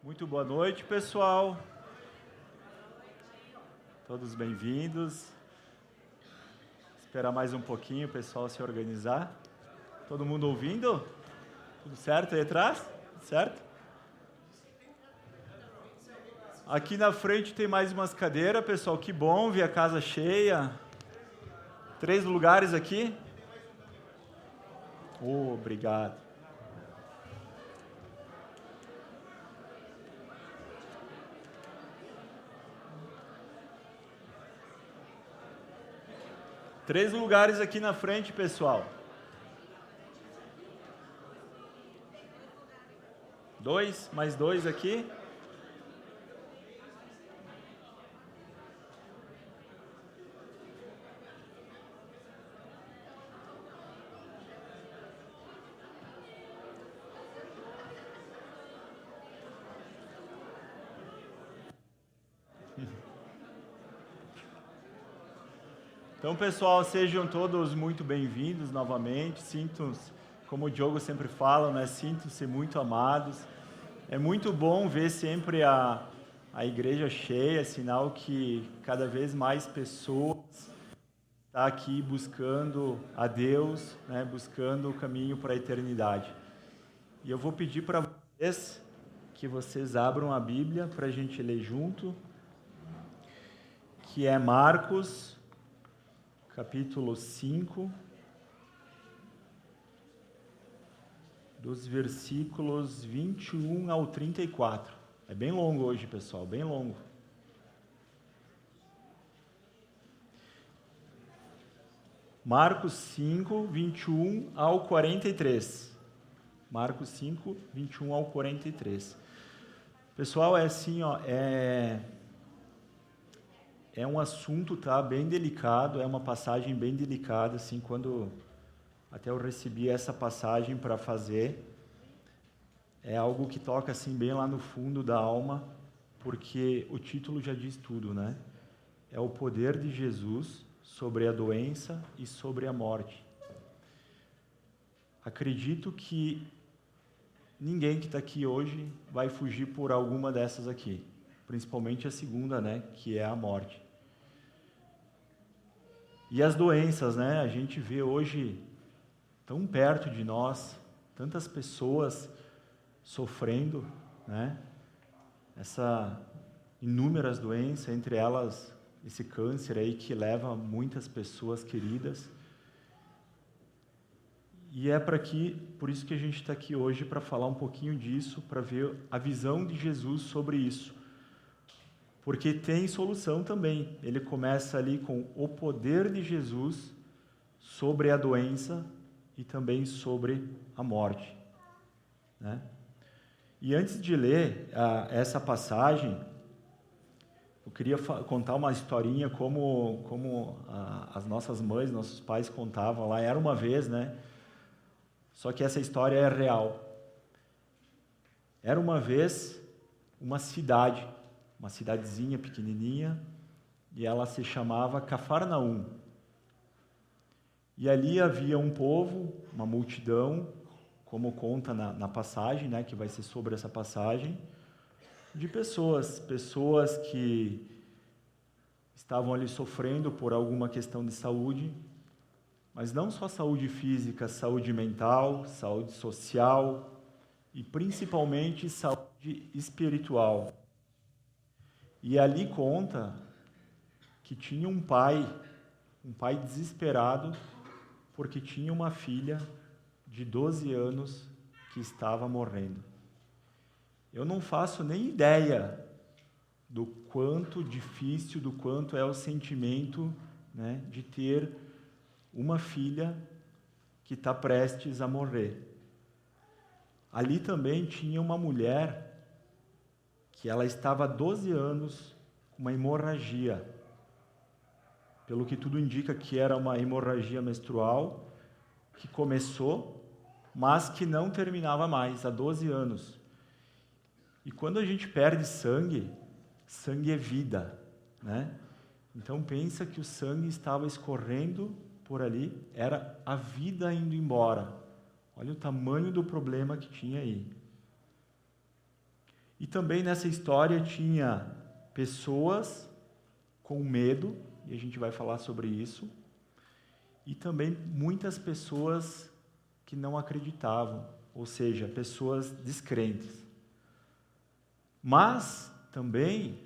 Muito boa noite, pessoal. Todos bem-vindos. Esperar mais um pouquinho o pessoal se organizar. Todo mundo ouvindo? Tudo certo aí atrás? Certo? Aqui na frente tem mais umas cadeiras, pessoal. Que bom ver a casa cheia. 3 lugares aqui. Obrigado. Três lugares aqui na frente, pessoal. 2, mais 2 aqui. Então, pessoal, sejam todos muito bem-vindos novamente. Sintam-se, como o Diogo sempre fala, né? Sintam-se muito amados. É muito bom ver sempre a igreja cheia, sinal que cada vez mais pessoas estão aqui buscando a Deus, né? Buscando o caminho para a eternidade. E eu vou pedir para vocês que vocês abram a Bíblia para a gente ler junto, que é Marcos, capítulo 5, dos versículos 21 ao 34. É bem longo hoje, pessoal, bem longo. Marcos 5, 21 ao 43. Marcos 5, 21 ao 43. Pessoal, é assim, ó, é um assunto, tá, bem delicado, é uma passagem bem delicada, assim, quando até eu recebi essa passagem para fazer, é algo que toca, assim, bem lá no fundo da alma, porque o título já diz tudo, né? É o poder de Jesus sobre a doença e sobre a morte. Acredito que ninguém que está aqui hoje vai fugir por alguma dessas aqui, principalmente a segunda, né, que é a morte. E as doenças, né? A gente vê hoje tão perto de nós, tantas pessoas sofrendo, né? Essas inúmeras doenças, entre elas esse câncer aí que leva muitas pessoas queridas. E é por isso que a gente está aqui hoje para falar um pouquinho disso, para ver a visão de Jesus sobre isso. Porque tem solução também. Ele começa ali com o poder de Jesus sobre a doença e também sobre a morte, né? E antes de ler essa passagem, eu queria contar uma historinha como as nossas mães, nossos pais contavam lá. Era uma vez, né? Só que essa história é real. Era uma vez uma cidadezinha pequenininha, e ela se chamava Cafarnaum. E ali havia um povo, uma multidão, como conta na passagem, né, que vai ser sobre essa passagem, de pessoas que estavam ali sofrendo por alguma questão de saúde, mas não só saúde física, saúde mental, saúde social e principalmente saúde espiritual. E ali conta que tinha um pai desesperado, porque tinha uma filha de 12 anos que estava morrendo. Eu não faço nem ideia do quanto difícil, do quanto é o sentimento, né, de ter uma filha que está prestes a morrer. Ali também tinha uma mulher que ela estava há 12 anos com uma hemorragia. Pelo que tudo indica que era uma hemorragia menstrual que começou, mas que não terminava mais, há 12 anos. E quando a gente perde sangue, sangue é vida, né? Então pensa que o sangue estava escorrendo por ali, era a vida indo embora. Olha o tamanho do problema que tinha aí. E também nessa história tinha pessoas com medo, e a gente vai falar sobre isso, e também muitas pessoas que não acreditavam, ou seja, pessoas descrentes. Mas também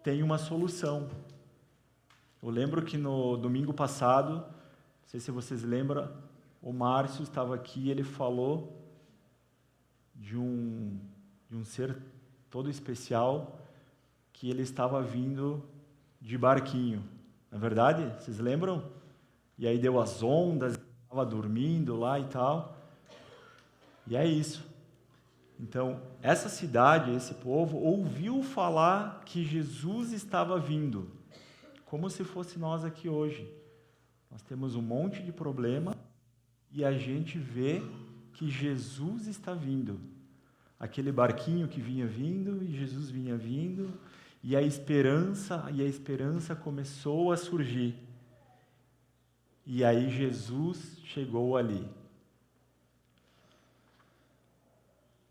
tem uma solução. Eu lembro que no domingo passado, não sei se vocês lembram, o Márcio estava aqui e ele falou de um ser todo especial que ele estava vindo de barquinho. Não é verdade? Vocês lembram? E aí deu as ondas, estava dormindo lá e tal. E é isso. Então, essa cidade, esse povo, ouviu falar que Jesus estava vindo, como se fosse nós aqui hoje. Nós temos um monte de problema e a gente vê que Jesus está vindo. Aquele barquinho que vinha vindo e Jesus vinha vindo, e a esperança começou a surgir. E aí Jesus chegou ali.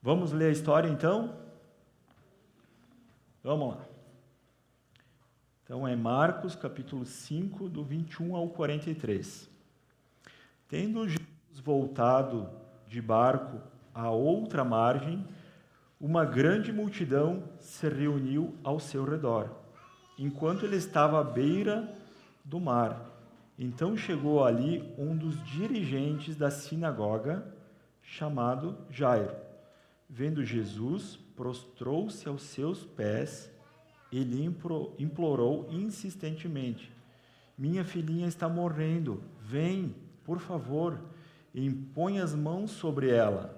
Vamos ler a história então? Vamos lá. Então é Marcos capítulo 5, do 21 ao 43. Tendo Jesus voltado de barco à outra margem, uma grande multidão se reuniu ao seu redor, enquanto ele estava à beira do mar. Então chegou ali um dos dirigentes da sinagoga, chamado Jairo. Vendo Jesus, prostrou-se aos seus pés e lhe implorou insistentemente: minha filhinha está morrendo, vem, por favor, e impõe as mãos sobre ela,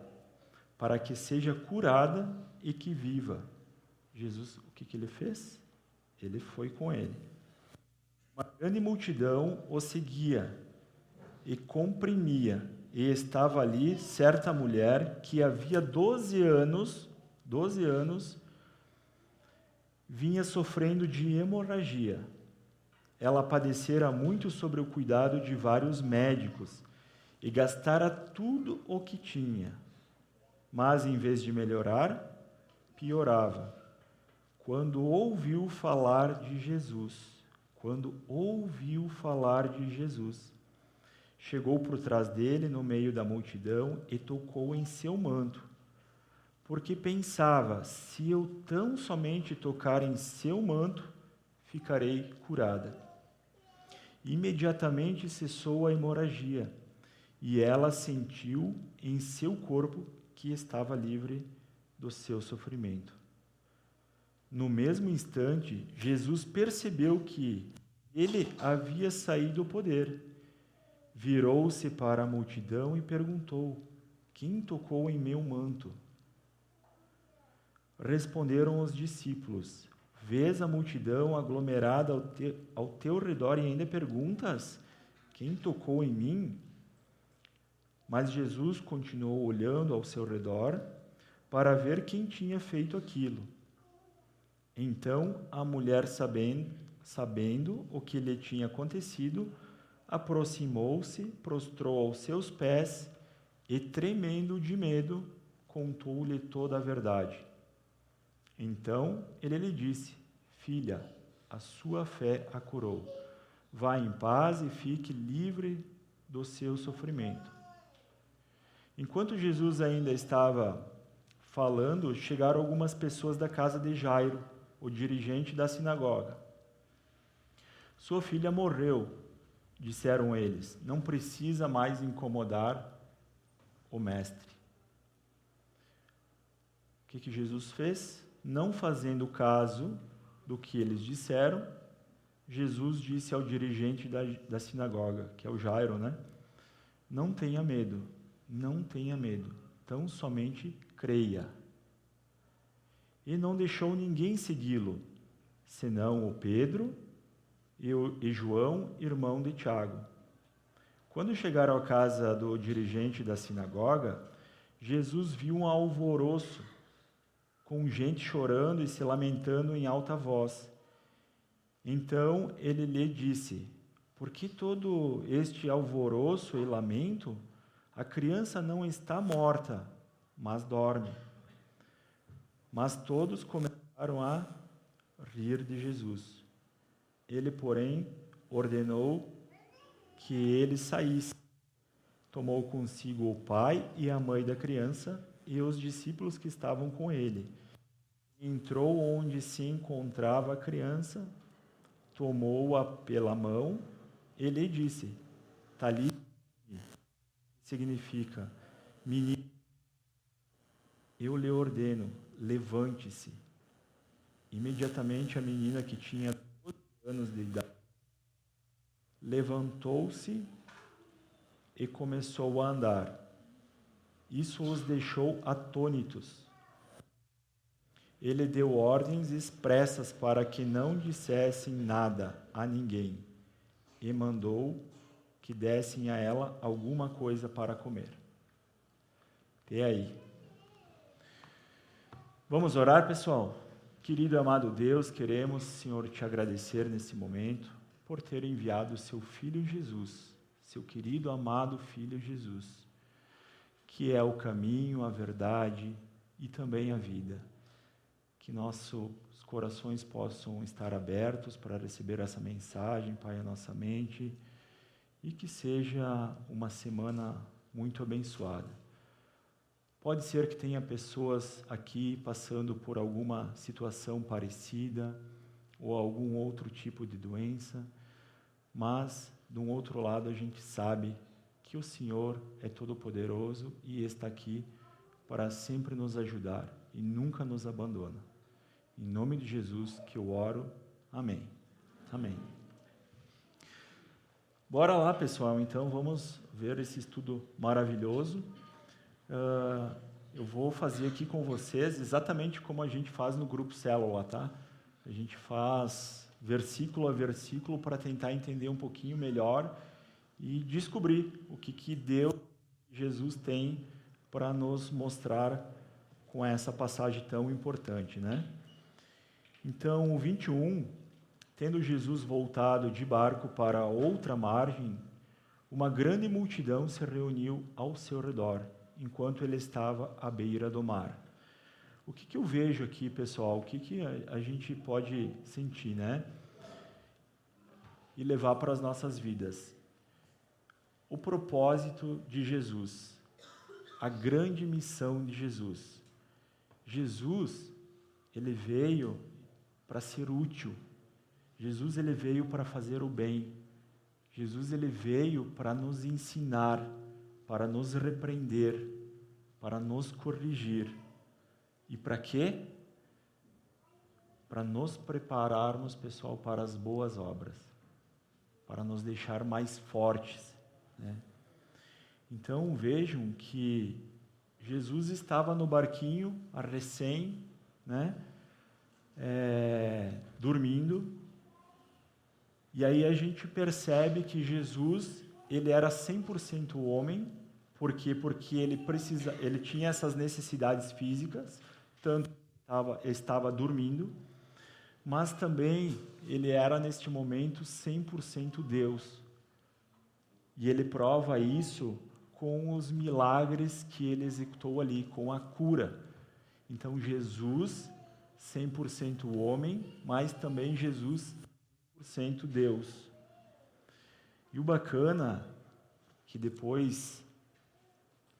para que seja curada e que viva. Jesus, o que ele fez? Ele foi com ele. Uma grande multidão o seguia e comprimia, e estava ali certa mulher que havia 12 anos, vinha sofrendo de hemorragia. Ela padecera muito sobre o cuidado de vários médicos e gastara tudo o que tinha. Mas, em vez de melhorar, piorava. Quando ouviu falar de Jesus, chegou por trás dele, no meio da multidão, e tocou em seu manto, porque pensava: se eu tão somente tocar em seu manto, ficarei curada. Imediatamente cessou a hemorragia, e ela sentiu em seu corpo que estava livre do seu sofrimento. No mesmo instante, Jesus percebeu que ele havia saído o poder. Virou-se para a multidão e perguntou: quem tocou em meu manto? Responderam os discípulos: vês a multidão aglomerada ao teu redor e ainda perguntas: quem tocou em mim? Mas Jesus continuou olhando ao seu redor para ver quem tinha feito aquilo. Então a mulher, sabendo o que lhe tinha acontecido, aproximou-se, prostrou aos seus pés e, tremendo de medo, contou-lhe toda a verdade. Então ele lhe disse: filha, a sua fé a curou. Vá em paz e fique livre do seu sofrimento. Enquanto Jesus ainda estava falando, chegaram algumas pessoas da casa de Jairo, o dirigente da sinagoga. Sua filha morreu, disseram eles, não precisa mais incomodar o mestre. O que Jesus fez? Não fazendo caso do que eles disseram, Jesus disse ao dirigente da sinagoga, que é o Jairo, né? Não tenha medo, tão somente creia. E não deixou ninguém segui-lo, senão o Pedro e João, irmão de Tiago. Quando chegaram à casa do dirigente da sinagoga, Jesus viu um alvoroço, com gente chorando e se lamentando em alta voz. Então ele lhe disse: por que todo este alvoroço e lamento? A criança não está morta, mas dorme. Mas todos começaram a rir de Jesus. Ele, porém, ordenou que ele saísse. Tomou consigo o pai e a mãe da criança e os discípulos que estavam com ele. Entrou onde se encontrava a criança, tomou-a pela mão e lhe disse: Talita, significa, menino, eu lhe ordeno, levante-se. Imediatamente a menina, que tinha 12 anos de idade, levantou-se e começou a andar. Isso os deixou atônitos. Ele deu ordens expressas para que não dissessem nada a ninguém e mandou que dessem a ela alguma coisa para comer. Até aí. Vamos orar, pessoal? Querido e amado Deus, queremos, Senhor, te agradecer nesse momento por ter enviado o seu Filho Jesus, seu querido, amado Filho Jesus, que é o caminho, a verdade e também a vida. Que nossos corações possam estar abertos para receber essa mensagem, Pai, a nossa mente, e que seja uma semana muito abençoada. Pode ser que tenha pessoas aqui passando por alguma situação parecida ou algum outro tipo de doença, mas, de um outro lado, a gente sabe que o Senhor é todo-poderoso e está aqui para sempre nos ajudar e nunca nos abandona. Em nome de Jesus que eu oro. Amém. Amém. Bora lá, pessoal. Então, vamos ver esse estudo maravilhoso. Eu vou fazer aqui com vocês exatamente como a gente faz no grupo Célula, tá? A gente faz versículo a versículo para tentar entender um pouquinho melhor e descobrir o que Deus, Jesus, tem para nos mostrar com essa passagem tão importante, né? Então, o 21, tendo Jesus voltado de barco para outra margem, uma grande multidão se reuniu ao seu redor, enquanto ele estava à beira do mar. O que eu vejo aqui, pessoal? O que a gente pode sentir, né? E levar para as nossas vidas. O propósito de Jesus, a grande missão de Jesus. Jesus, ele veio para ser útil. Jesus, ele veio para fazer o bem. Jesus, ele veio para nos ensinar, para nos repreender, para nos corrigir. E para quê? Para nos prepararmos, pessoal, para as boas obras, para nos deixar mais fortes, né? Então, vejam que Jesus estava no barquinho, a recém, né? Dormindo. E aí a gente percebe que Jesus, ele era 100% homem. Por quê? Porque ele tinha essas necessidades físicas, tanto estava dormindo, mas também ele era neste momento 100% Deus. E ele prova isso com os milagres que ele executou ali, com a cura. Então Jesus, 100% homem, mas também Jesus 100% Deus. E o bacana que depois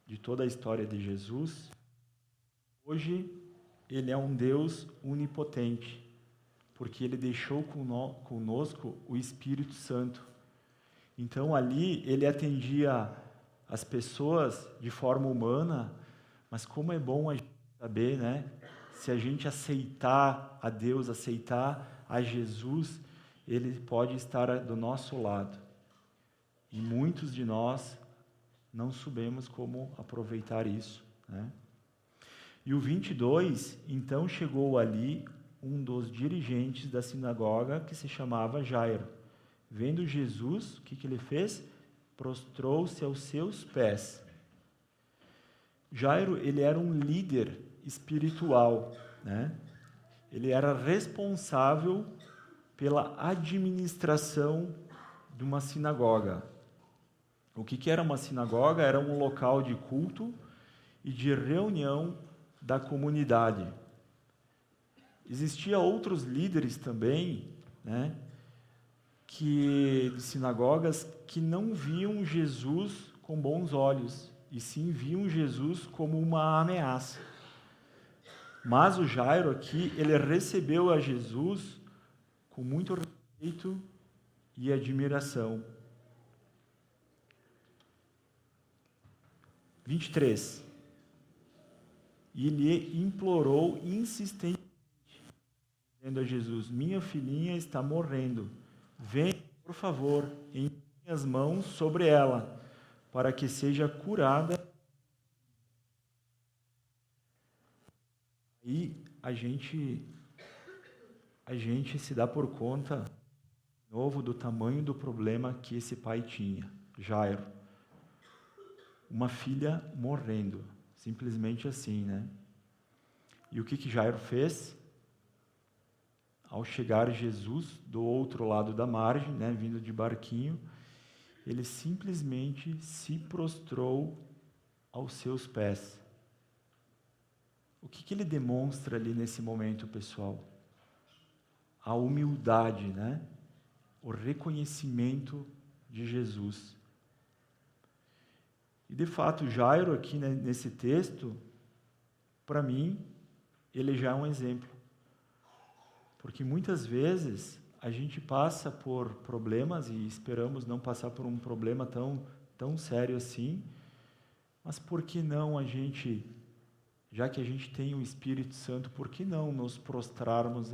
de toda a história de Jesus, hoje ele é um Deus onipotente, porque ele deixou conosco o Espírito Santo. Então ali ele atendia as pessoas de forma humana, mas como é bom a gente saber, né? Se a gente aceitar a Deus, aceitar a Jesus, ele pode estar do nosso lado. E muitos de nós não sabemos como aproveitar isso, né? E o 22, então chegou ali um dos dirigentes da sinagoga, que se chamava Jairo. Vendo Jesus, o que ele fez? Prostrou-se aos seus pés. Jairo, ele era um líder espiritual, né? Ele era responsável pela administração de uma sinagoga. O que era uma sinagoga? Era um local de culto e de reunião da comunidade. existia outros líderes também, né, de sinagogas, que não viam Jesus com bons olhos, e sim viam Jesus como uma ameaça. Mas o Jairo aqui, ele recebeu a Jesus com muito respeito e admiração. 23. E ele implorou insistentemente, dizendo a Jesus: minha filhinha está morrendo. Venha, por favor, em minhas mãos sobre ela, para que seja curada. E a gente se dá por conta, de novo, do tamanho do problema que esse pai tinha, Jairo. Uma filha morrendo, simplesmente assim, né? E o que Jairo fez? Ao chegar Jesus do outro lado da margem, né, vindo de barquinho, ele simplesmente se prostrou aos seus pés. O que ele demonstra ali nesse momento, pessoal? A humildade, né? O reconhecimento de Jesus. E de fato, Jairo aqui, né, nesse texto, para mim, ele já é um exemplo. Porque muitas vezes a gente passa por problemas e esperamos não passar por um problema tão sério assim, mas por que não a gente, já que a gente tem o Espírito Santo, por que não nos prostrarmos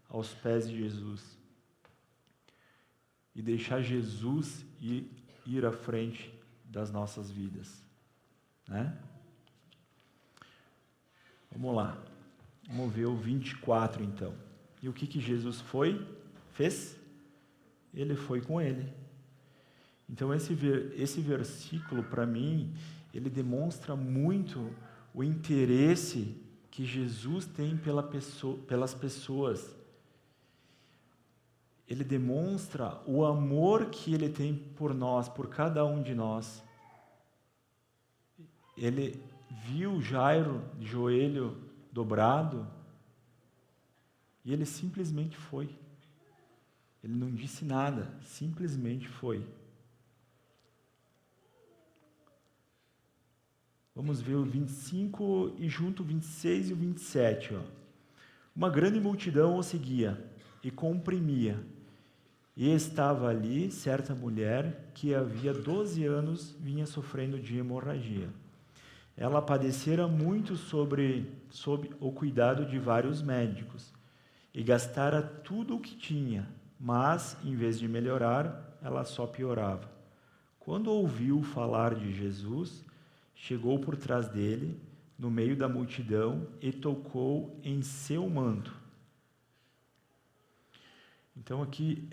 aos pés de Jesus? E deixar Jesus ir à frente das nossas vidas, né? Vamos lá, vamos ver o 24 então. E o que Jesus fez? Ele foi com ele. Então esse versículo, para mim, ele demonstra muito o interesse que Jesus tem pelas pessoas. Ele demonstra o amor que ele tem por nós, por cada um de nós. Ele viu Jairo de joelho dobrado e ele simplesmente foi. Ele não disse nada, simplesmente foi. Vamos ver o 25 e junto o 26 e o 27. Ó. Uma grande multidão o seguia e comprimia. E estava ali certa mulher que havia 12 anos vinha sofrendo de hemorragia. Ela padecera muito sob o cuidado de vários médicos e gastara tudo o que tinha, mas, em vez de melhorar, ela só piorava. Quando ouviu falar de Jesus, chegou por trás dele, no meio da multidão, e tocou em seu manto. Então aqui,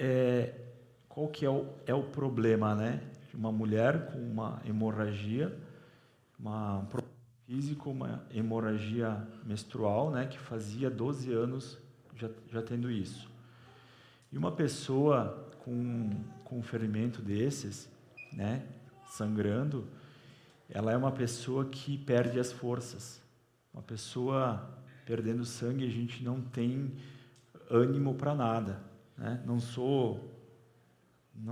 qual que é o problema, né? Uma mulher com uma hemorragia, um problema físico, uma hemorragia menstrual, né? Que fazia 12 anos já tendo isso. E uma pessoa com um ferimento desses, né? Sangrando, ela é uma pessoa que perde as forças. Uma pessoa perdendo sangue, a gente não tem ânimo para nada. Né? Não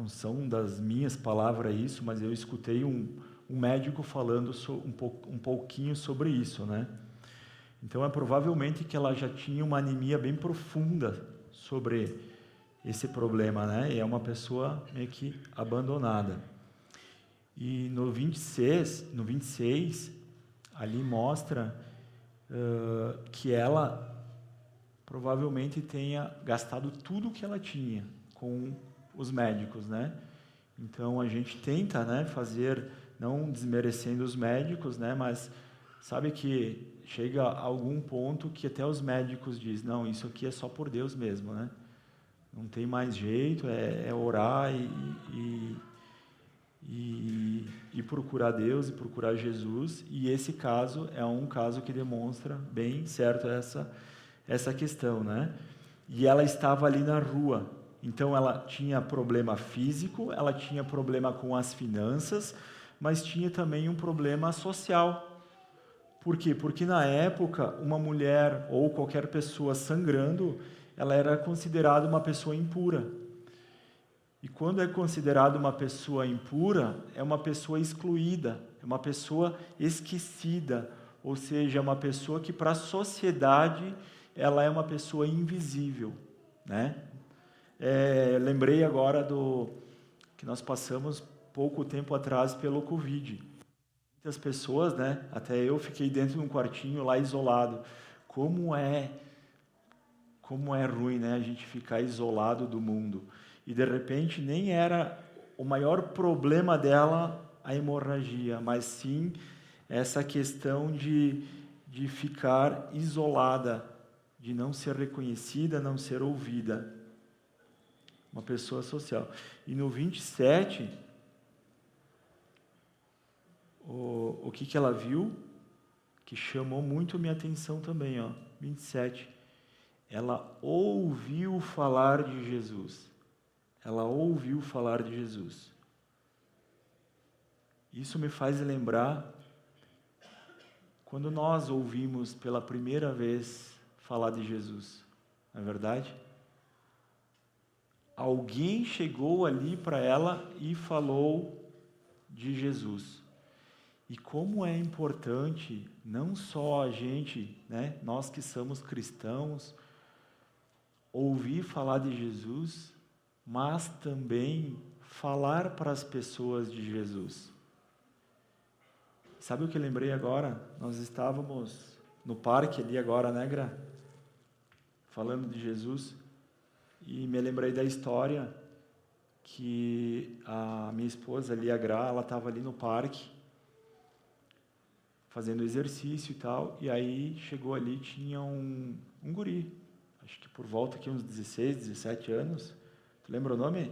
são das minhas palavras isso, mas eu escutei um médico falando um pouquinho sobre isso, né? Então é provavelmente que ela já tinha uma anemia bem profunda sobre esse problema, né? E é uma pessoa meio que abandonada. E no 26 ali mostra que ela provavelmente tenha gastado tudo o que ela tinha com os médicos, né? Então a gente tenta, né, fazer, não desmerecendo os médicos, né, mas sabe que chega a algum ponto que até os médicos dizem, não, isso aqui é só por Deus mesmo, né? Não tem mais jeito, é orar e procurar Deus e procurar Jesus, e esse caso é um caso que demonstra bem certo essa questão, né? E ela estava ali na rua, então ela tinha problema físico, ela tinha problema com as finanças, mas tinha também um problema social, Por quê? Porque na época, uma mulher ou qualquer pessoa sangrando, ela era considerada uma pessoa impura. E quando é considerada uma pessoa impura, é uma pessoa excluída, é uma pessoa esquecida, ou seja, é uma pessoa que para a sociedade ela é uma pessoa invisível, né? Lembrei agora que nós passamos pouco tempo atrás pelo Covid. Muitas pessoas, né? Até eu fiquei dentro de um quartinho lá isolado. Como é ruim, né? A gente ficar isolado do mundo. E de repente nem era o maior problema dela a hemorragia, mas sim essa questão de ficar isolada, de não ser reconhecida, não ser ouvida. Uma pessoa social. E no 27, o que ela viu, que chamou muito minha atenção também, ó, 27. Ela ouviu falar de Jesus. Ela ouviu falar de Jesus. Isso me faz lembrar quando nós ouvimos pela primeira vez falar de Jesus. Não é verdade? Alguém chegou ali para ela e falou de Jesus. E como é importante, não só a gente, né, nós que somos cristãos, ouvir falar de Jesus, mas também falar para as pessoas de Jesus. Sabe o que eu lembrei agora? Nós estávamos no parque ali agora, né, Gra? Falando de Jesus, e me lembrei da história que a minha esposa ali, a Gra, ela estava ali no parque, fazendo exercício e tal, e aí chegou ali, tinha um guri, acho que por volta aqui uns 16, 17 anos, tu lembra o nome?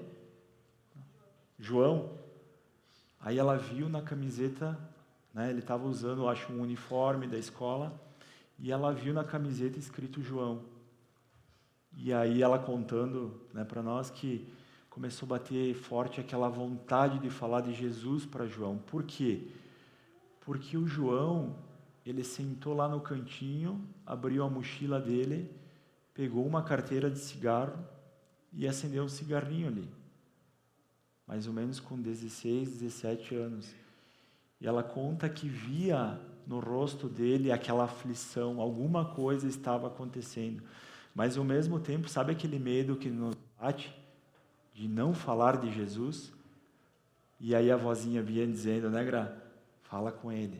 João. Aí ela viu na camiseta, né, ele estava usando, acho, um uniforme da escola, e ela viu na camiseta escrito João. E aí ela contando, né, para nós que começou a bater forte aquela vontade de falar de Jesus para João. Por quê? Porque o João, ele sentou lá no cantinho, abriu a mochila dele, pegou uma carteira de cigarro e acendeu um cigarrinho ali. Mais ou menos com 16, 17 anos. E ela conta que via no rosto dele aquela aflição, alguma coisa estava acontecendo. Mas ao mesmo tempo, sabe aquele medo que nos bate de não falar de Jesus? E aí a vozinha vinha dizendo, né, Gra? Fala com ele.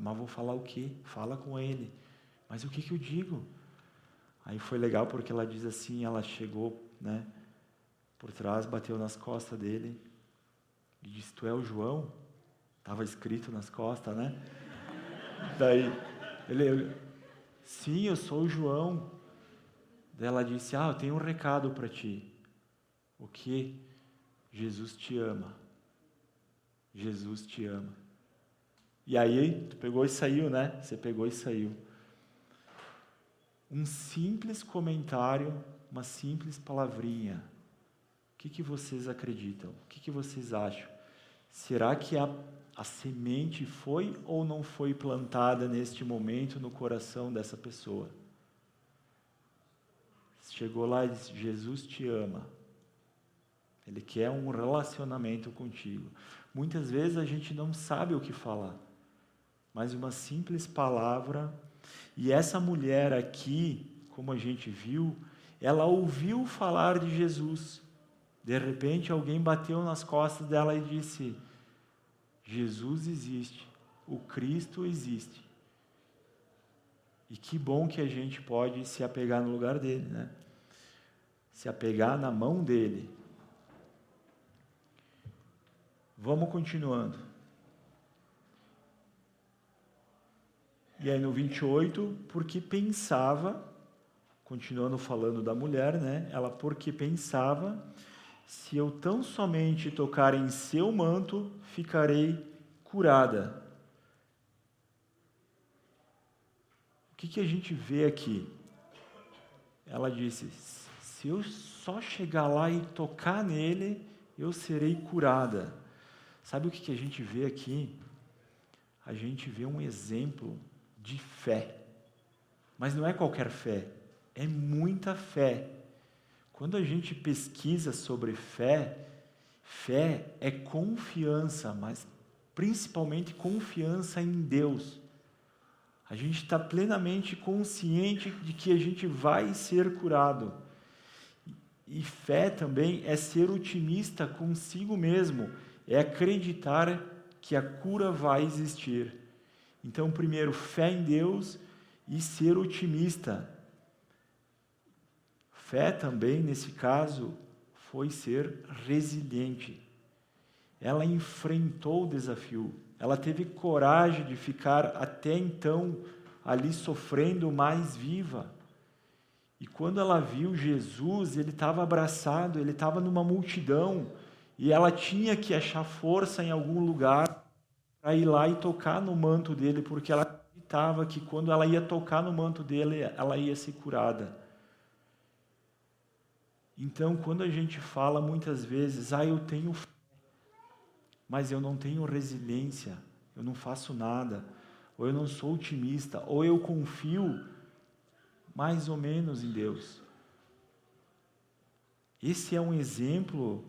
Mas vou falar o quê? Fala com ele. Mas o que eu digo? Aí foi legal porque ela diz assim, ela chegou, né, por trás, bateu nas costas dele e disse, tu é o João? Estava escrito nas costas, né? Daí, sim, eu sou o João. Daí ela disse, eu tenho um recado para ti. O quê? Jesus te ama. Jesus te ama. E aí, tu pegou e saiu, né? Você pegou e saiu. Um simples comentário, uma simples palavrinha. O que vocês acreditam? O que vocês acham? Será que a semente foi ou não foi plantada neste momento no coração dessa pessoa? Chegou lá e disse, Jesus te ama. Ele quer um relacionamento contigo. Muitas vezes a gente não sabe o que falar, mas uma simples palavra. E essa mulher aqui, como a gente viu, ela ouviu falar de Jesus. De repente alguém bateu nas costas dela e disse, Jesus existe, o Cristo existe. E que bom que a gente pode se apegar no lugar dele, né? Se apegar na mão dele. Vamos continuando. E aí no 28, porque pensava, continuando falando da mulher, né? Ela porque pensava, se eu tão somente tocar em seu manto, ficarei curada. O que a gente vê aqui? Ela disse, se eu só chegar lá e tocar nele, eu serei curada. Sabe o que a gente vê aqui? A gente vê um exemplo de fé. Mas não é qualquer fé, é muita fé. Quando a gente pesquisa sobre fé, fé é confiança, mas principalmente confiança em Deus. A gente está plenamente consciente de que a gente vai ser curado. E fé também é ser otimista consigo mesmo, é acreditar que a cura vai existir. Então, primeiro, fé em Deus e ser otimista. Fé também, nesse caso, foi ser resiliente. Ela enfrentou o desafio. Ela teve coragem de ficar até então ali sofrendo, mais viva. E quando ela viu Jesus, ele estava abraçado, ele estava numa multidão, e ela tinha que achar força em algum lugar para ir lá e tocar no manto dele, porque ela acreditava que quando ela ia tocar no manto dele, ela ia ser curada. Então, quando a gente fala muitas vezes, eu tenho fé, mas eu não tenho resiliência, eu não faço nada, ou eu não sou otimista, ou eu confio mais ou menos em Deus. Esse é um exemplo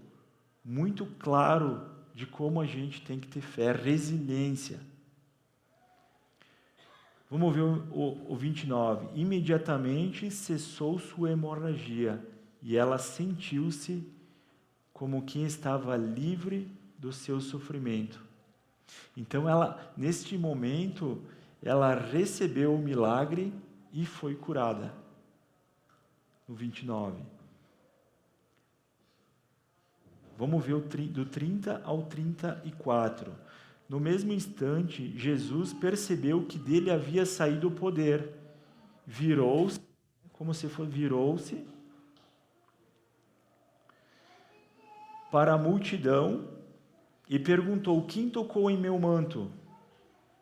muito claro de como a gente tem que ter fé, resiliência. Vamos ver o 29. Imediatamente cessou sua hemorragia e ela sentiu-se como quem estava livre do seu sofrimento. Então, neste momento, ela recebeu o milagre e foi curada. No 29. Vamos ver do 30 ao 34. No mesmo instante, Jesus percebeu que dele havia saído o poder. Virou-se, virou-se para a multidão e perguntou: quem tocou em meu manto?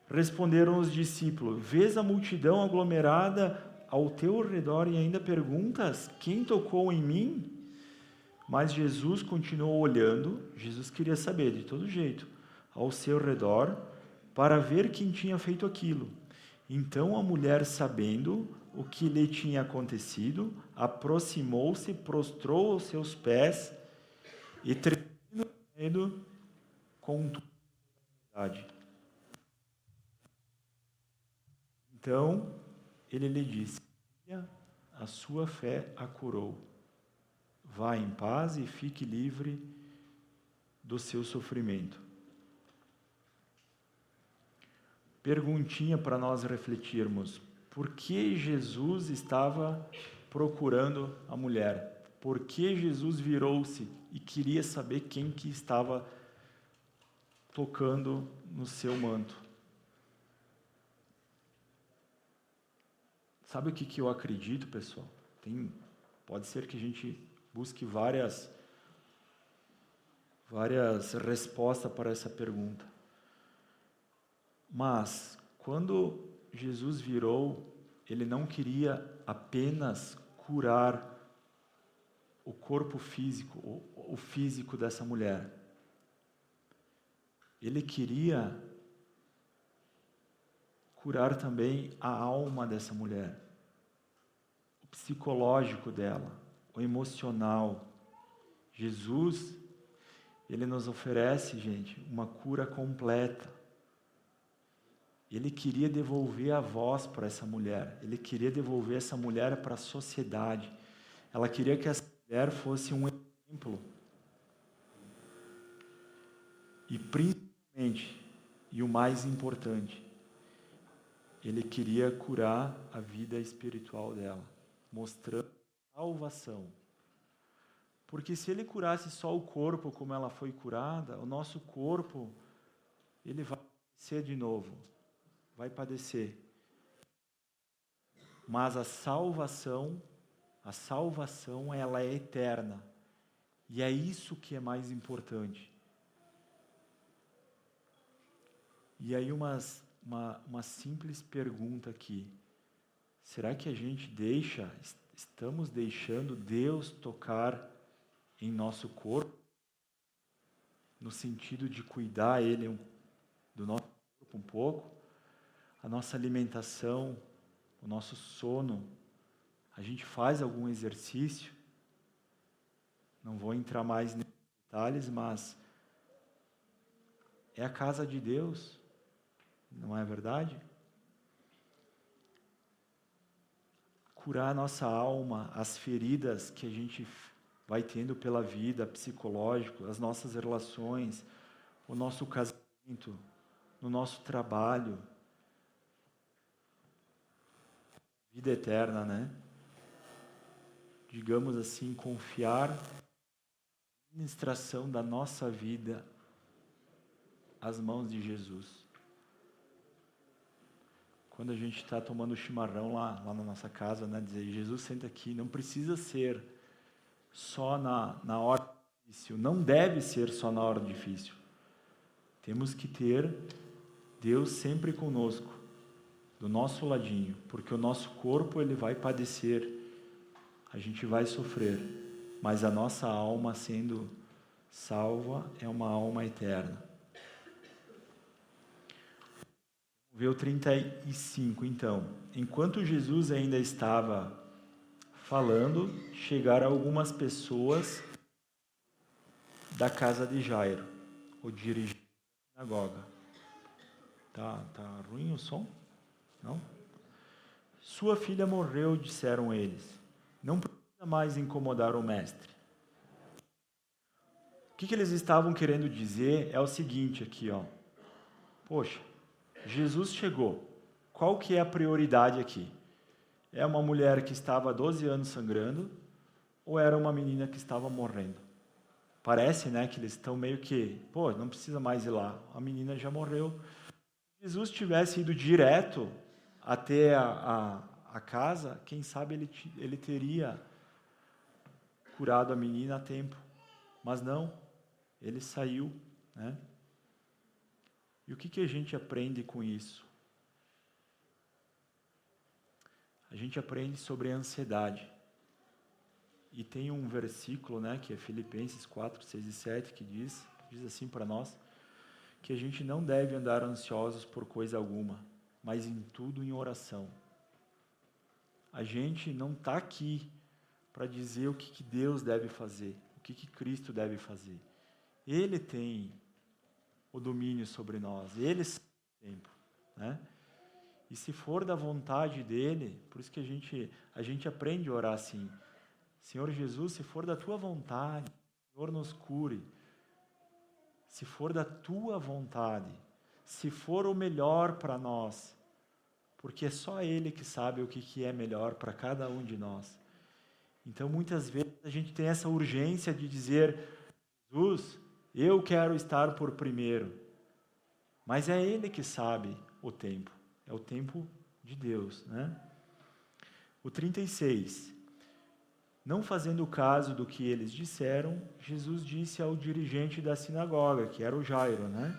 Responderam os discípulos: vês a multidão aglomerada ao teu redor e ainda perguntas: quem tocou em mim? Mas Jesus continuou olhando. Jesus queria saber de todo jeito ao seu redor para ver quem tinha feito aquilo. Então a mulher, sabendo o que lhe tinha acontecido, aproximou-se, prostrou aos seus pés e tremendo com toda a humildade. Então ele lhe disse: a sua fé a curou. Vá em paz e fique livre do seu sofrimento. Perguntinha para nós refletirmos: por que Jesus estava procurando a mulher? Por que Jesus virou-se e queria saber quem que estava tocando no seu manto? Sabe o que eu acredito, pessoal? Pode ser que a gente busque várias respostas para essa pergunta. Mas, quando Jesus virou, ele não queria apenas curar o corpo físico, o físico dessa mulher. Ele queria curar também a alma dessa mulher, o psicológico dela, o emocional. Jesus, ele nos oferece, gente, uma cura completa. Ele queria devolver a voz para essa mulher. Ele queria devolver essa mulher para a sociedade. Ela queria que essa mulher fosse um exemplo. E principalmente, e o mais importante, ele queria curar a vida espiritual dela, mostrando salvação. Porque se ele curasse só o corpo como ela foi curada, o nosso corpo, ele vai ser de novo. Vai padecer. Mas a salvação ela é eterna. E é isso que é mais importante. E aí uma simples pergunta aqui. Será que a gente estamos deixando Deus tocar em nosso corpo? No sentido de cuidar do nosso corpo um pouco? a nossa alimentação, o nosso sono, a gente faz algum exercício? Não vou entrar mais nesses detalhes, mas é a casa de Deus, não é verdade? Curar a nossa alma, as feridas que a gente vai tendo pela vida, psicológico, as nossas relações, o nosso casamento, no nosso trabalho. Vida eterna, né? Digamos assim, confiar a administração da nossa vida às mãos de Jesus. Quando a gente está tomando chimarrão lá na nossa casa, né? Dizer, Jesus, senta aqui, não precisa ser só na hora difícil, não deve ser só na hora difícil. Temos que ter Deus sempre conosco, do nosso ladinho, porque o nosso corpo ele vai padecer, a gente vai sofrer, mas a nossa alma sendo salva é uma alma eterna. Vamos ver o 35, então. Enquanto Jesus ainda estava falando, chegaram algumas pessoas da casa de Jairo, o dirigente da sinagoga. Tá ruim o som? Não? Sua filha morreu, disseram eles. Não precisa mais incomodar o mestre. O que eles estavam querendo dizer é o seguinte aqui, ó. Poxa, Jesus chegou. Qual que é a prioridade aqui? É uma mulher que estava há 12 anos sangrando ou era uma menina que estava morrendo? Parece, né, que eles estão meio que, não precisa mais ir lá. A menina já morreu. Se Jesus tivesse ido direto até a casa, quem sabe ele teria curado a menina a tempo. Mas não, ele saiu, né? E o que a gente aprende com isso? A gente aprende sobre a ansiedade. E tem um versículo, né, que é Filipenses 4, 6 e 7, que diz assim para nós, que a gente não deve andar ansiosos por coisa alguma, mas em tudo em oração. A gente não está aqui para dizer o que Deus deve fazer, o que Cristo deve fazer. Ele tem o domínio sobre nós, Ele sabe o tempo, né? E se for da vontade dEle, por isso que a gente aprende a orar assim, Senhor Jesus, se for da Tua vontade, Senhor nos cure, se for da Tua vontade, se for o melhor para nós, porque é só Ele que sabe o que é melhor para cada um de nós. Então, muitas vezes, a gente tem essa urgência de dizer, Jesus, eu quero estar por primeiro, mas é Ele que sabe o tempo, é o tempo de Deus, né? O 36, não fazendo caso do que eles disseram, Jesus disse ao dirigente da sinagoga, que era o Jairo, né?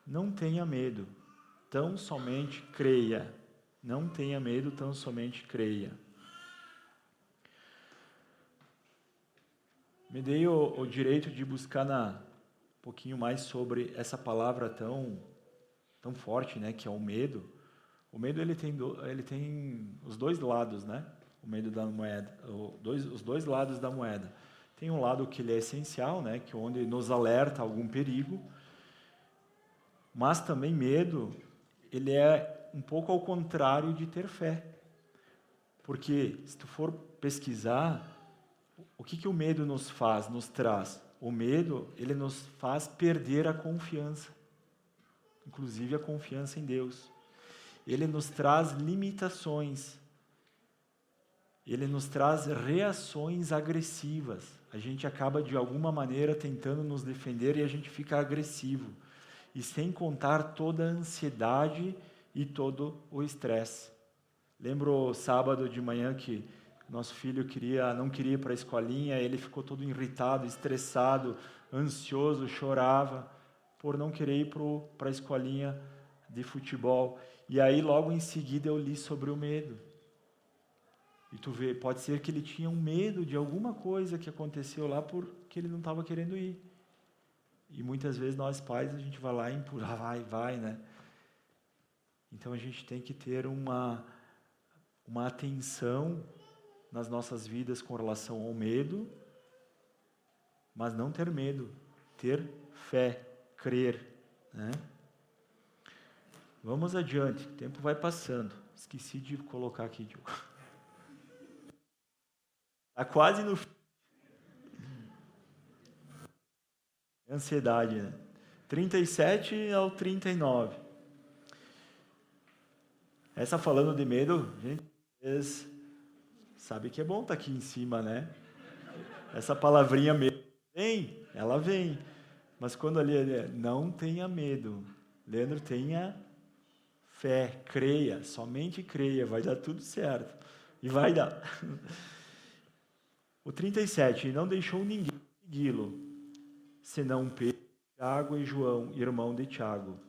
Não tenha medo, tão somente creia. Não tenha medo, tão somente creia. Me dei o direito de buscar um pouquinho mais sobre essa palavra tão forte, né? Que é o medo. O medo ele tem os dois lados, né? O medo da moeda, os dois lados da moeda. Tem um lado que ele é essencial, né? Que é onde nos alerta algum perigo. Mas também medo, ele é um pouco ao contrário de ter fé. Porque se tu for pesquisar, o que o medo nos faz, nos traz? O medo, ele nos faz perder a confiança. Inclusive a confiança em Deus. Ele nos traz limitações. Ele nos traz reações agressivas. A gente acaba, de alguma maneira, tentando nos defender e a gente fica agressivo. E sem contar toda a ansiedade e todo o estresse. Lembro sábado de manhã que nosso filho não queria ir para a escolinha, ele ficou todo irritado, estressado, ansioso, chorava por não querer ir para a escolinha de futebol. E aí, logo em seguida, eu li sobre o medo. E tu vê, pode ser que ele tinha um medo de alguma coisa que aconteceu lá porque ele não estava querendo ir. E muitas vezes nós pais, a gente vai lá e empurra, vai, né? Então a gente tem que ter uma atenção nas nossas vidas com relação ao medo, mas não ter medo, ter fé, crer, né? Vamos adiante, o tempo vai passando. Esqueci de colocar aqui, Diogo. Está quase no fim. Ansiedade, né? 37 ao 39. Essa falando de medo, gente, vocês sabem que é bom estar aqui em cima, né? Essa palavrinha medo vem, ela vem. Mas quando ali é, não tenha medo. Leandro, tenha fé, creia, somente creia, vai dar tudo certo. E vai dar. O 37, e não deixou ninguém segui-lo, senão Pedro, Tiago e João, irmão de Tiago.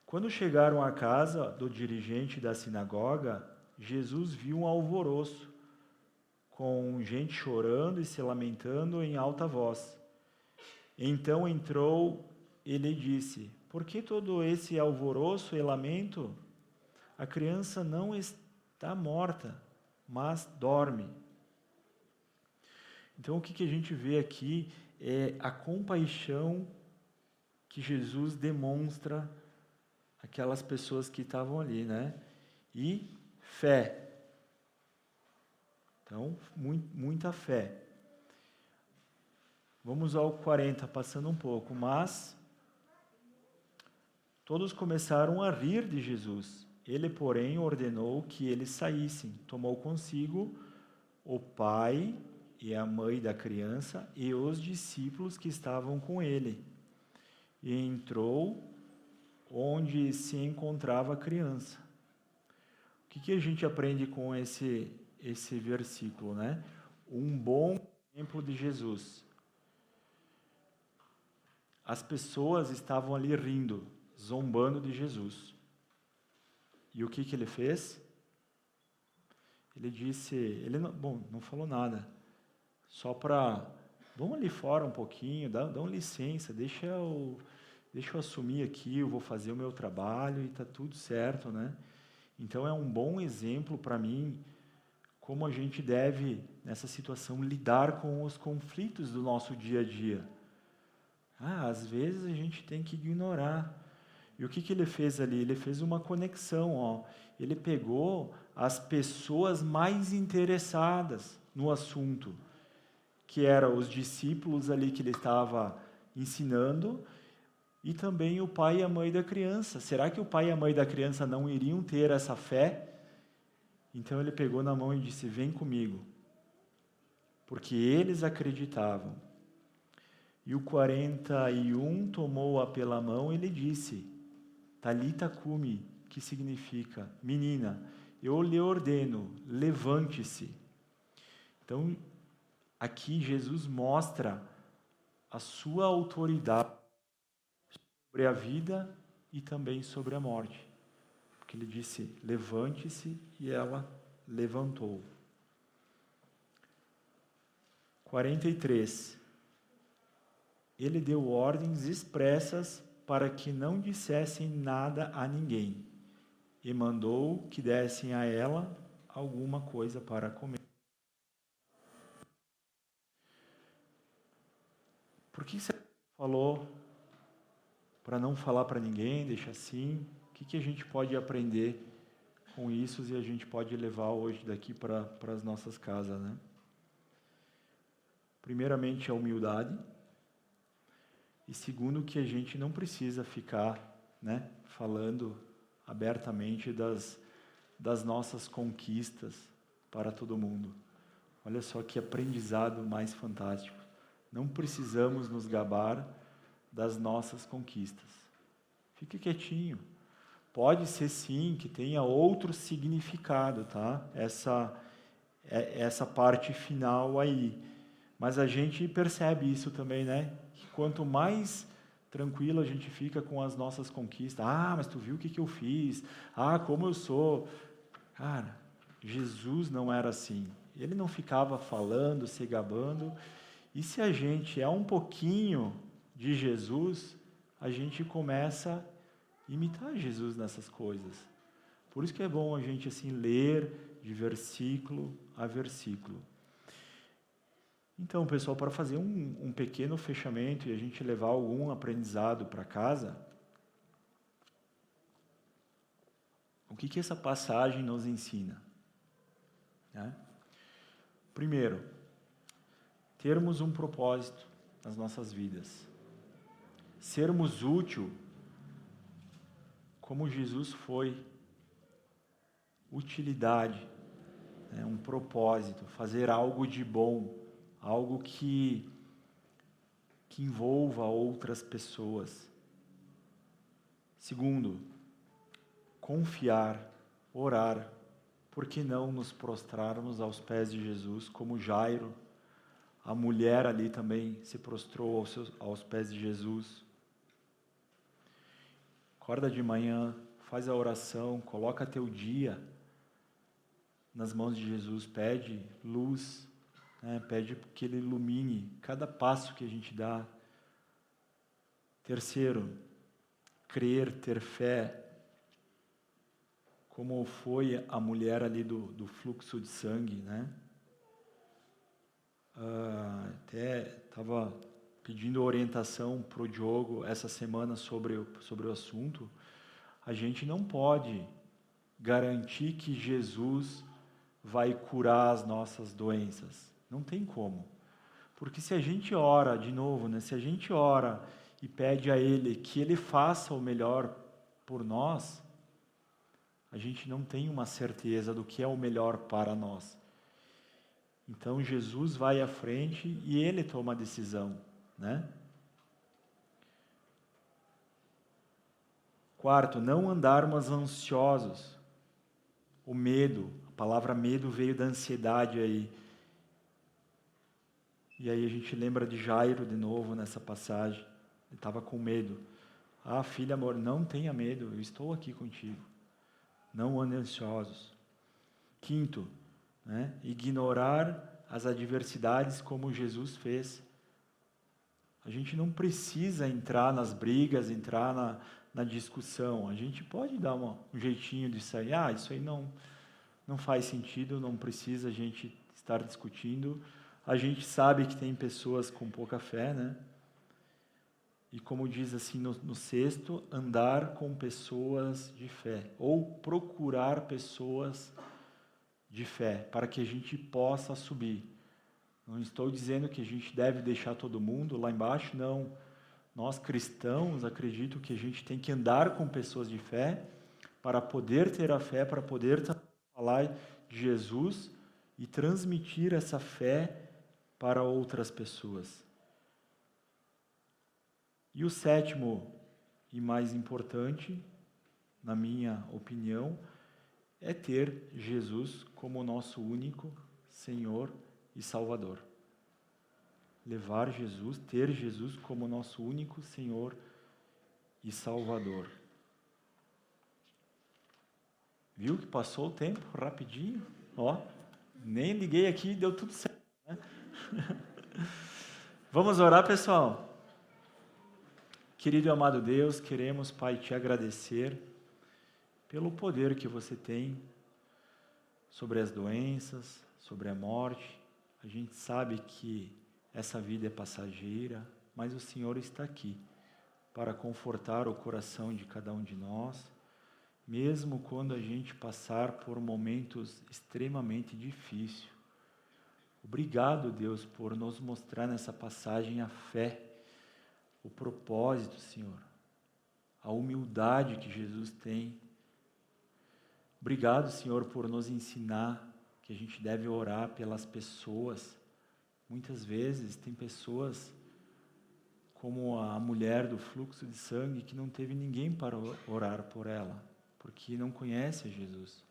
Quando chegaram à casa do dirigente da sinagoga, Jesus viu um alvoroço, com gente chorando e se lamentando em alta voz. Então entrou e lhe disse: por que todo esse alvoroço e lamento? A criança não está morta, mas dorme. Então o que a gente vê aqui é a compaixão que Jesus demonstra àquelas pessoas que estavam ali, né? E fé. Então, muita fé. Vamos ao 40, passando um pouco. Mas todos começaram a rir de Jesus. Ele, porém, ordenou que eles saíssem. Tomou consigo o pai e a mãe da criança e os discípulos que estavam com ele. E entrou onde se encontrava a criança. O que a gente aprende com esse versículo, né? Um bom exemplo de Jesus. As pessoas estavam ali rindo, zombando de Jesus. E o que ele fez? Ele disse, não falou nada. Só para, vamos ali fora um pouquinho, dão licença, deixa eu assumir aqui, eu vou fazer o meu trabalho e está tudo certo, né? Então é um bom exemplo para mim, como a gente deve, nessa situação, lidar com os conflitos do nosso dia a dia. Às vezes a gente tem que ignorar. E o que ele fez ali? Ele fez uma conexão, ó. Ele pegou as pessoas mais interessadas no assunto, que eram os discípulos ali que ele estava ensinando, e também o pai e a mãe da criança. Será que o pai e a mãe da criança não iriam ter essa fé? Então ele pegou na mão e disse: vem comigo. Porque eles acreditavam. E o 41 tomou-a pela mão e lhe disse: Talita cumi, que significa: menina, eu lhe ordeno, levante-se. Então, aqui Jesus mostra a sua autoridade sobre a vida e também sobre a morte. Porque ele disse: levante-se, e ela levantou. 43. Ele deu ordens expressas para que não dissessem nada a ninguém, e mandou que dessem a ela alguma coisa para comer. Por que você falou para não falar para ninguém, deixa assim? O que a gente pode aprender com isso e a gente pode levar hoje daqui para as nossas casas, né? Primeiramente, a humildade. E segundo, que a gente não precisa ficar, né, falando abertamente das nossas conquistas para todo mundo. Olha só que aprendizado mais fantástico. Não precisamos nos gabar das nossas conquistas. Fique quietinho. Pode ser sim que tenha outro significado, tá? Essa parte final aí. Mas a gente percebe isso também, né? Que quanto mais tranquilo a gente fica com as nossas conquistas. Mas tu viu o que eu fiz? Como eu sou. Cara, Jesus não era assim. Ele não ficava falando, se gabando. E se a gente é um pouquinho de Jesus, a gente começa a imitar Jesus nessas coisas. Por isso que é bom a gente assim ler de versículo a versículo. Então, pessoal, para fazer um pequeno fechamento e a gente levar algum aprendizado para casa, o que essa passagem nos ensina? Né? Primeiro, termos um propósito nas nossas vidas. Sermos útil como Jesus foi. Utilidade, né? Um propósito, fazer algo de bom, algo que envolva outras pessoas. Segundo, confiar, orar. Por que não nos prostrarmos aos pés de Jesus, como Jairo? A mulher ali também se prostrou aos pés de Jesus. Acorda de manhã, faz a oração, coloca teu dia nas mãos de Jesus, pede luz, né? Pede que Ele ilumine cada passo que a gente dá. Terceiro, crer, ter fé, como foi a mulher ali do fluxo de sangue, né? Até estava pedindo orientação para o Diogo essa semana sobre o assunto. A gente não pode garantir que Jesus vai curar as nossas doenças. Não tem como. Porque se a gente ora, de novo, né? Se a gente ora e pede a Ele que Ele faça o melhor por nós, a gente não tem uma certeza do que é o melhor para nós. Então Jesus vai à frente e Ele toma a decisão, né? Quarto, não andarmos ansiosos. O medo, a palavra medo veio da ansiedade aí. E aí a gente lembra de Jairo de novo nessa passagem. Ele estava com medo. Filha, amor, não tenha medo, eu estou aqui contigo. Não andem ansiosos. Quinto, né, ignorar as adversidades como Jesus fez. A gente não precisa entrar nas brigas, entrar na discussão. A gente pode dar um jeitinho de sair. Isso aí não faz sentido, não precisa a gente estar discutindo. A gente sabe que tem pessoas com pouca fé, né? E como diz assim no sexto, andar com pessoas de fé, ou procurar pessoas de fé, para que a gente possa subir. Não estou dizendo que a gente deve deixar todo mundo lá embaixo, não. Nós cristãos, acredito que a gente tem que andar com pessoas de fé, para poder ter a fé, para poder falar de Jesus e transmitir essa fé para outras pessoas. E o sétimo e mais importante, na minha opinião, é ter Jesus como nosso único Senhor e Salvador. Levar Jesus, ter Jesus como nosso único Senhor e Salvador. Viu que passou o tempo rapidinho? Nem liguei aqui e deu tudo certo, né? Vamos orar, pessoal? Querido e amado Deus, queremos, Pai, te agradecer pelo poder que você tem sobre as doenças, sobre a morte. A gente sabe que essa vida é passageira, mas o Senhor está aqui para confortar o coração de cada um de nós, mesmo quando a gente passar por momentos extremamente difíceis. Obrigado, Deus, por nos mostrar nessa passagem a fé, o propósito, Senhor, a humildade que Jesus tem. Obrigado, Senhor, por nos ensinar que a gente deve orar pelas pessoas. Muitas vezes tem pessoas como a mulher do fluxo de sangue que não teve ninguém para orar por ela, porque não conhece a Jesus.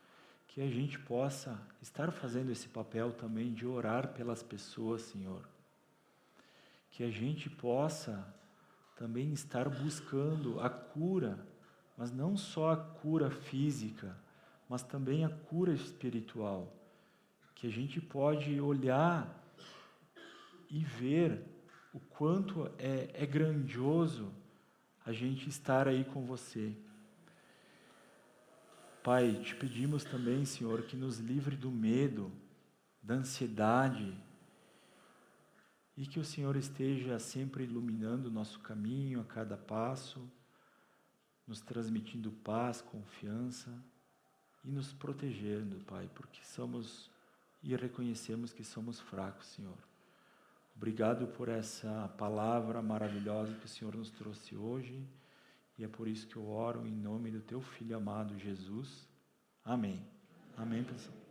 Que a gente possa estar fazendo esse papel também de orar pelas pessoas, Senhor. Que a gente possa também estar buscando a cura, mas não só a cura física, mas também a cura espiritual. Que a gente pode olhar e ver o quanto é grandioso a gente estar aí com você. Pai, te pedimos também, Senhor, que nos livre do medo, da ansiedade, e que o Senhor esteja sempre iluminando o nosso caminho a cada passo, nos transmitindo paz, confiança e nos protegendo, Pai, porque somos e reconhecemos que somos fracos, Senhor. Obrigado por essa palavra maravilhosa que o Senhor nos trouxe hoje, e é por isso que eu oro em nome do Teu Filho amado Jesus. Amém. Amém, pessoal.